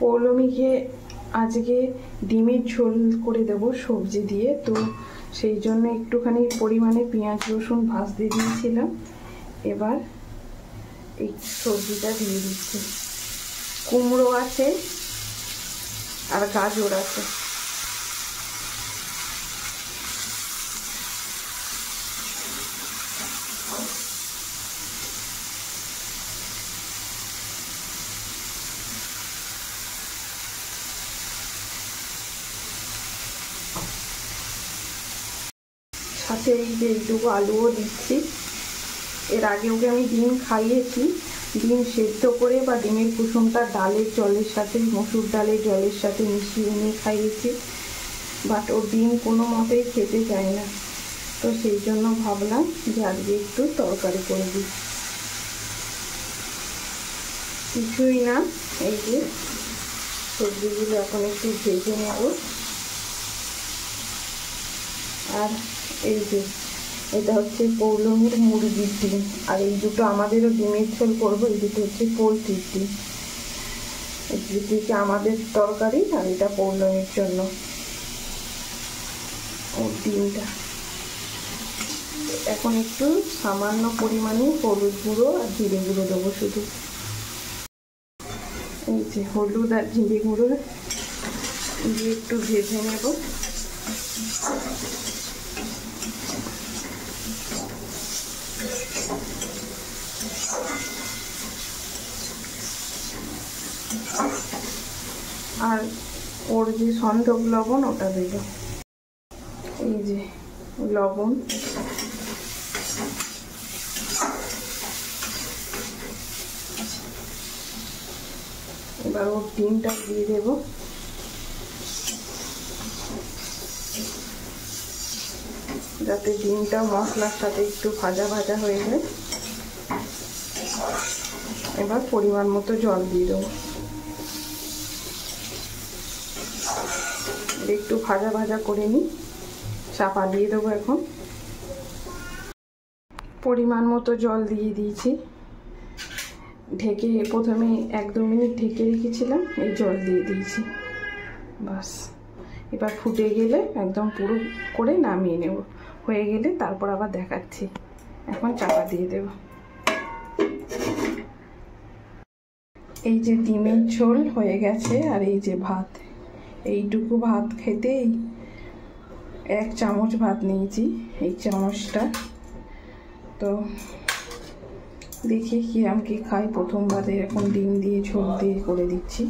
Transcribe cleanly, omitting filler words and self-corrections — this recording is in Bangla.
পৌলমীকে আজকে ডিমের ঝোল করে দেব সবজি দিয়ে, তো সেই জন্য একটুখানি পরিমাণে পেঁয়াজ রসুন ভাজতে দিয়েছিলাম। এবার এই সবজিটা দিয়ে দিচ্ছি। কুমড়ো আছে আর গাজর আছে। সাথে এই যে এইটুকু আলুও দিচ্ছি। এর আগে ওকে আমি ডিম খাইয়েছি, ডিম সেদ্ধ করে বা ডিমের কুসুমটা ডালের জলের সাথে, মসুর ডালের জলের সাথে মিশিয়ে নিয়ে খাইয়েছি, বাট ও ডিম কোনো মতেই খেতে চায় না। তো সেই জন্য ভাবলাম যে আজকে একটু তরকারি করে দিই। কিছুই না, এই যে সবজিগুলো এখন একটু ভেজে নেব। আর এই যে এটা হচ্ছে পৌলমীর মুরগির ডিম, আর এই দুটো আমাদেরও ডিমের ঝোল করবো। এই দুটো হচ্ছে পোলট্রির ডিম। এই দুটো আমাদের তরকারি, আর এটা পৌলমীর জন্য ওর ডিমটা। এখন একটু সামান্য পরিমাণে হলুদ গুঁড়ো আর জিরে গুঁড়ো দেবো শুধু। এই যে হলুদ আর জিরে গুঁড়ো দিয়ে একটু ভেজে নেব। আর ওর যে সন্ধক লবণ ওটা দেব। এই যে লবণ, এবার ওর ডিমটা দিয়ে দেব। যাতে ডিমটা মশলার সাথে একটু ভাজা ভাজা হয়ে যায়। এবার পরিমাণ মতো জল দিয়ে দেবো। একটু ভাজা ভাজা করে নিই, চাপা দিয়ে দেবো। এখন পরিমাণ মতো জল দিয়ে দিয়েছি। ঢেকে প্রথমে 1-2 মিনিট ঢেকে রেখেছিলাম, এই জল দিয়ে দিয়েছি। বাস, এবার ফুটে গেলে একদম পুরো করে নামিয়ে নেব। হয়ে গেলে তারপর আবার দেখাচ্ছি। এখন চাপা দিয়ে দেব। এই যে ডিমের ঝোল হয়ে গেছে, আর এই যে ভাত। এইটুকু ভাত খেতেই 1 চামচ ভাত নিয়েছি, এই চামচটা। তো দেখি কিরম কি খাই। প্রথমবারে এখন ডিম দিয়ে ঝোল দিয়ে করে দিচ্ছি।